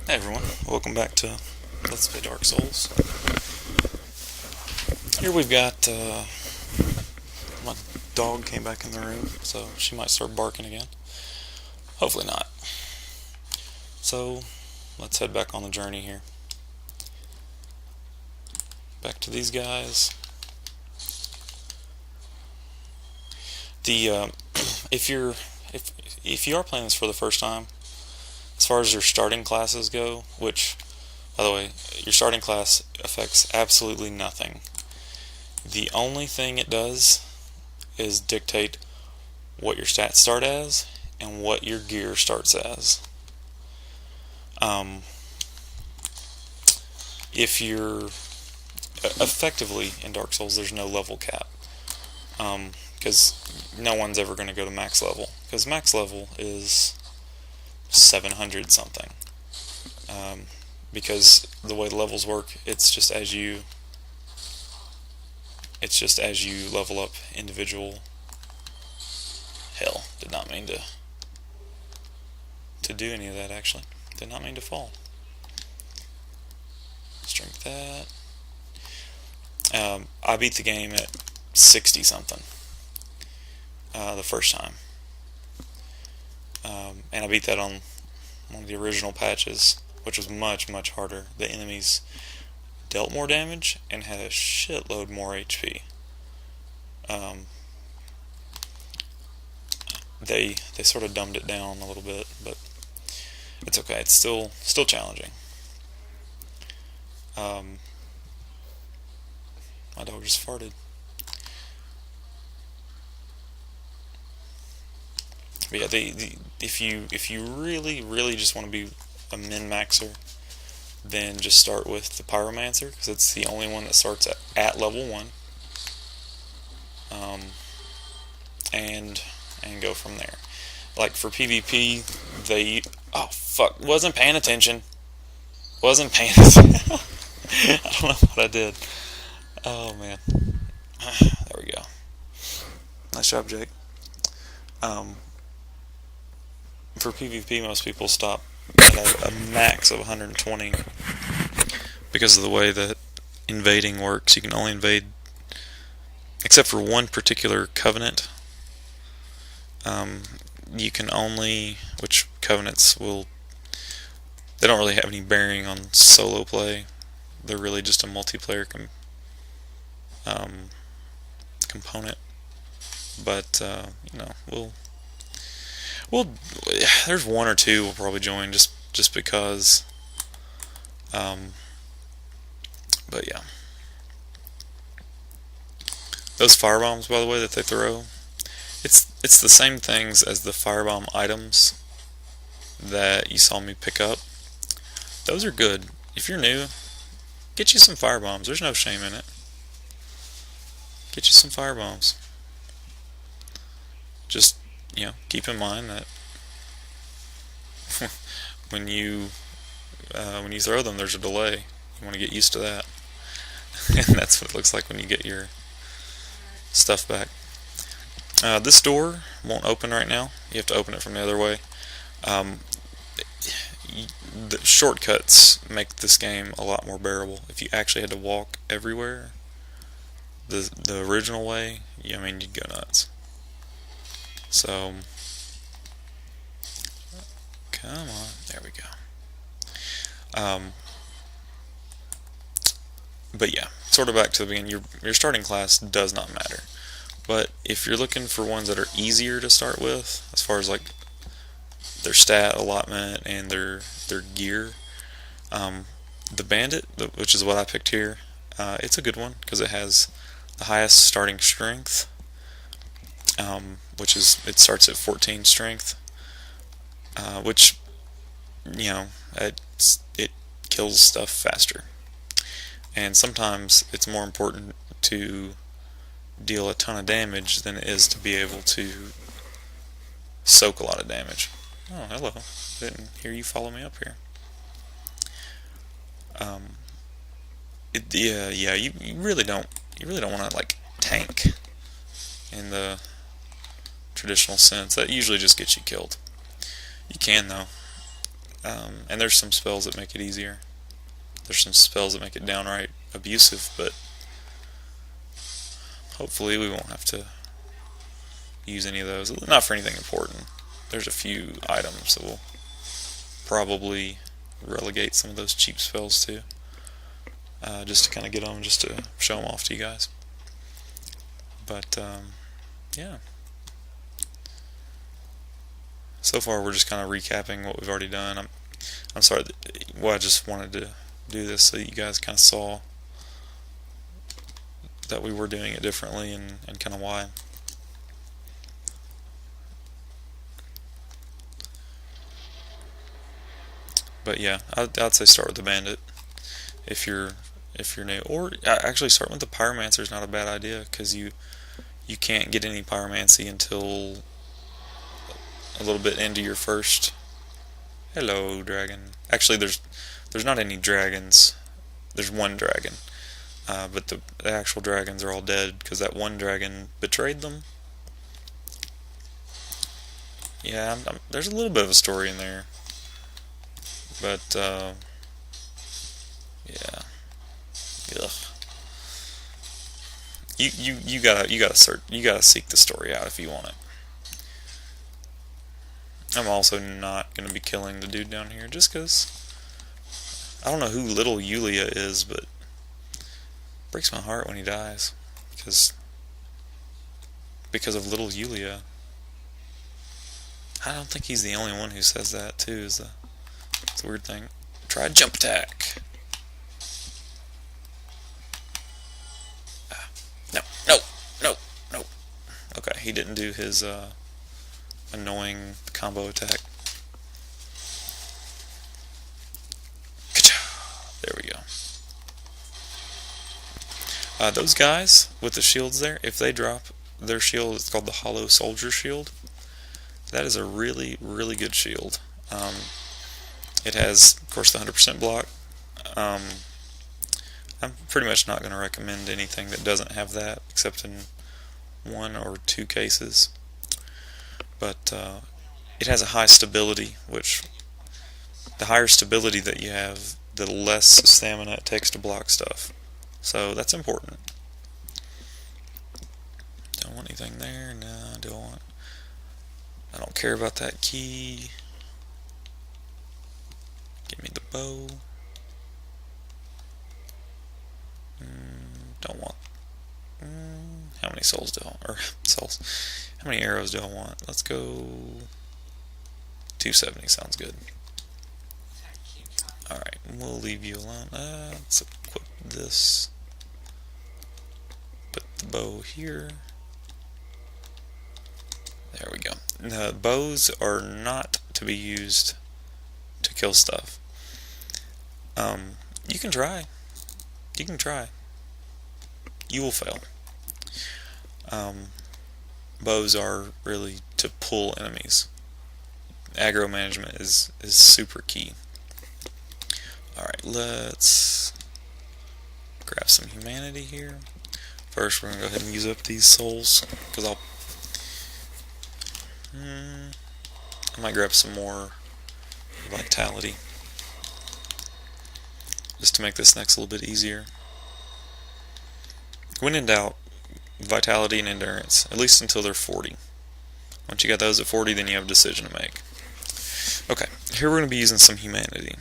Hey everyone, welcome back to Let's Play Dark Souls. Here we've got, my dog came back in the room, so she might start barking again. Hopefully not. So, let's head back on the journey here. Back to these guys. The, if you are playing this for the first time, as far as your starting classes go, which, by the way, your starting class affects absolutely nothing. The only thing it does is dictate what your stats start as and what your gear starts as. If you're effectively in Dark Souls, there's no level cap, because no one's ever going to go to max level, because max level is 700 something. Because the way the levels work, it's just as you level up individual. Hell, did not mean to do any of that. Actually, did not mean to fall. Let's drink that. I beat the game at 60 something the first time. And I beat that on one of the original patches, which was much, much harder. The enemies dealt more damage and had a shitload more HP. They sort of dumbed it down a little bit, but it's okay. It's still challenging. My dog just farted. But yeah, if you really just want to be a min-maxer, then just start with the Pyromancer, because it's the only one that starts at level 1, and go from there. Like for PvP, wasn't paying attention. I don't know what I did. Oh man, there we go. Nice job, Jake. For PvP, most people stop at a max of 120 because of the way that invading works. You can only invade, except for one particular covenant. You can only, which covenants they don't really have any bearing on solo play. They're really just a multiplayer component. But there's one or two we'll probably join just because. But yeah, those firebombs, by the way, that they throw, it's the same things as the firebomb items that you saw me pick up. Those are good. If you're new, get you some firebombs. There's no shame in it. Get you some firebombs. Just, keep in mind that when you throw them, there's a delay. You want to get used to that. And that's what it looks like when you get your stuff back. This door won't open right now. You have to open it from the other way. The shortcuts make this game a lot more bearable. If you actually had to walk everywhere the original way, you'd go nuts. So, come on, there we go. But yeah, sort of back to the beginning. Your starting class does not matter. But if you're looking for ones that are easier to start with, as far as like their stat allotment and their gear, the Bandit, which is what I picked here, it's a good one because it has the highest starting strength, it starts at 14 strength, which it kills stuff faster. And sometimes it's more important to deal a ton of damage than it is to be able to soak a lot of damage. Oh, hello. Didn't hear you follow me up here. You really don't want to like tank in the traditional sense. That usually just gets you killed. You can though. And there's some spells that make it easier. There's some spells that make it downright abusive, but hopefully we won't have to use any of those. Not for anything important. There's a few items that will probably relegate some of those cheap spells to, just to kind of get them, just to show them off to you guys. But yeah, so far we're just kind of recapping what we've already done. I'm sorry, I just wanted to do this so you guys kind of saw that we were doing it differently and kind of why. But yeah, I'd say start with the bandit if you're new, or actually start with the pyromancer is not a bad idea, because you can't get any pyromancy until a little bit into your first. Hello, dragon. Actually, there's not any dragons. There's one dragon, but the actual dragons are all dead because that one dragon betrayed them. Yeah, there's a little bit of a story in there. But yeah, ugh. You gotta seek the story out if you want it. I'm also not gonna be killing the dude down here just because I don't know who little Yulia is, but it breaks my heart when he dies because of little Yulia. I don't think he's the only one who says that too. It's a weird thing. Try jump attack. No. Okay, he didn't do his annoying combo attack. There we go. Those guys with the shields there, if they drop their shield, it's called the Hollow Soldier Shield. That is a really, really good shield. It has, of course, the 100% block. I'm pretty much not going to recommend anything that doesn't have that, except in 1 or 2 cases. But it has a high stability, which the higher stability that you have, the less stamina it takes to block stuff. So that's important. Don't want anything there. No, I don't care about that key. Give me the bow. Don't want. How many souls do I want? Or souls. How many arrows do I want? Let's go 270. Sounds good. Alright, we'll leave you alone. Let's equip this. Put the bow here. There we go. The bows are not to be used to kill stuff. You can try. You will fail. Bows are really to pull enemies. Aggro management is super key. Alright, let's grab some humanity here. First, we're going to go ahead and use up these souls, because I might grab some more vitality, just to make this next a little bit easier. When in doubt, vitality and endurance, at least until they're 40. Once you got those at 40, then you have a decision to make. Okay, here we're going to be using some humanity.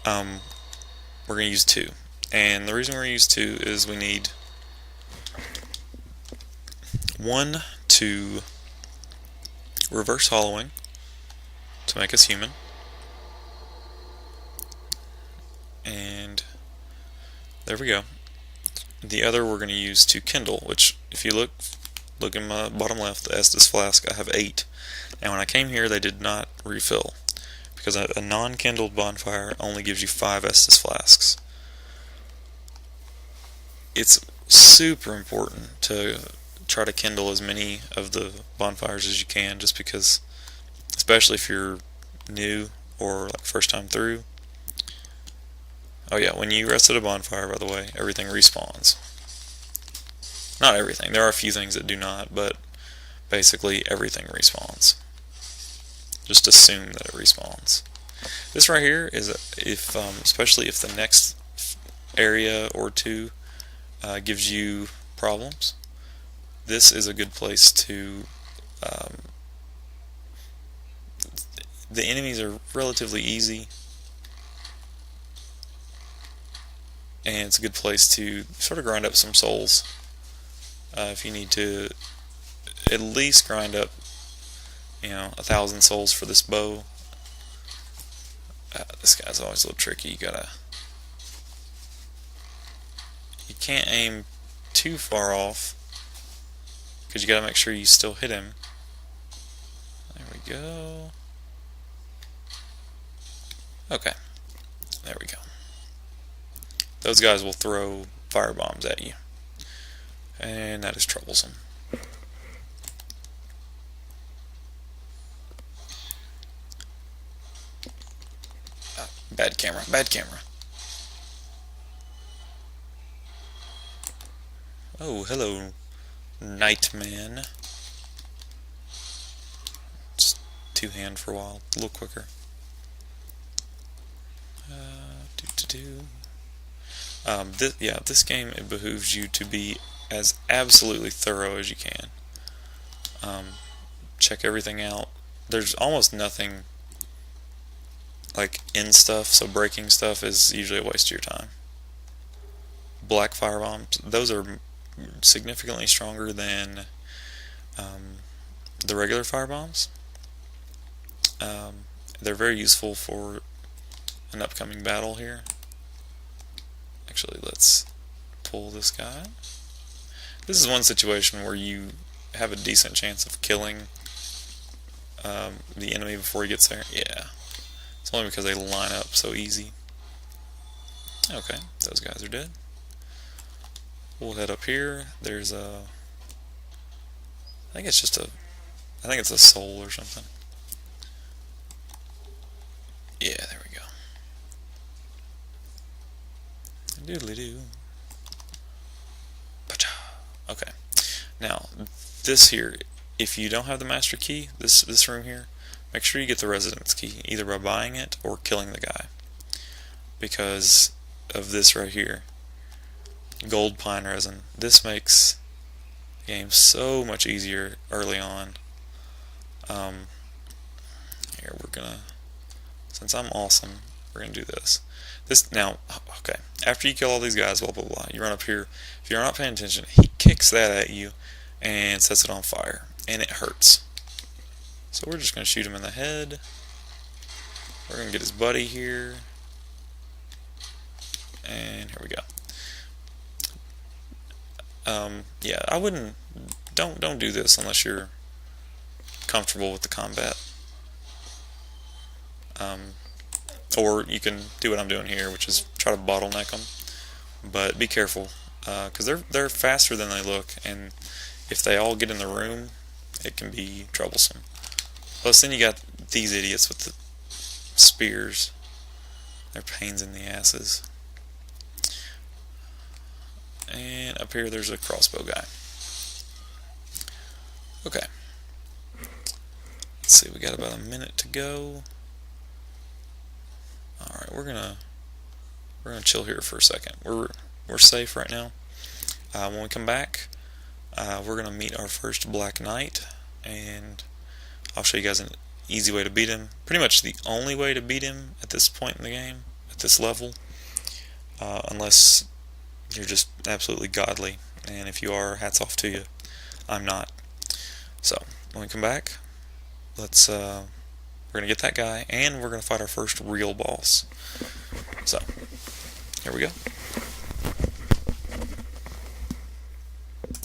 We're going to use 2. And the reason we're going to use 2 is we need 1 to reverse hollowing to make us human. And there we go. The other we're going to use to kindle, which if you look in my bottom left, the Estus flask, I have 8. And when I came here, they did not refill, because a non-kindled bonfire only gives you 5 Estus flasks. It's super important to try to kindle as many of the bonfires as you can, just because, especially if you're new or like first time through. Oh yeah, when you rest at a bonfire, by the way, everything respawns. Not everything, there are a few things that do not, but basically everything respawns. Just assume that it respawns. This right here is if especially if the next area or two gives you problems, this is a good place to. Um, the enemies are relatively easy, and it's a good place to sort of grind up some souls. If you need to at least grind up, 1,000 souls for this bow. This guy's always a little tricky. You can't aim too far off because you gotta make sure you still hit him. There we go. Okay, there we go. Those guys will throw fire bombs at you, and that is troublesome. Bad camera, bad camera. Oh, hello, Nightman. Just two-hand for a while, a little quicker. This game, it behooves you to be as absolutely thorough as you can. Check everything out. There's almost nothing like in stuff, so breaking stuff is usually a waste of your time. Black fire bombs, those are significantly stronger than the regular fire bombs. They're very useful for an upcoming battle here. Actually, let's pull this guy. This is one situation where you have a decent chance of killing the enemy before he gets there. Yeah. It's only because they line up so easy. Okay, those guys are dead. We'll head up here. There's a... I think it's a soul or something. Yeah, there we go. Doodly-doo. Okay. Now, this here, if you don't have the master key, this room here, make sure you get the residence key, either by buying it or killing the guy. Because of this right here. Gold pine resin. This makes the game so much easier early on. Here, since I'm awesome, we're gonna do this. Okay, after you kill all these guys, blah blah blah, you run up here. If you're not paying attention, he kicks that at you and sets it on fire, and it hurts. So we're just gonna shoot him in the head. We're gonna get his buddy here, and here we go. Yeah, I wouldn't. Don't do this unless you're comfortable with the combat. Or you can do what I'm doing here, which is try to bottleneck them. But be careful, because they're faster than they look, and if they all get in the room, it can be troublesome. Plus, then you got these idiots with the spears. They're pains in the asses. And up here, there's a crossbow guy. Okay. Let's see, we got about a minute to go. Alright, we're gonna chill here for a second. We're safe right now. When we come back, we're gonna meet our first Black Knight, and I'll show you guys an easy way to beat him. Pretty much the only way to beat him at this point in the game, at this level, unless you're just absolutely godly. And if you are, hats off to you. I'm not. So when we come back, we're going to get that guy, and we're going to fight our first real boss. So, here we go.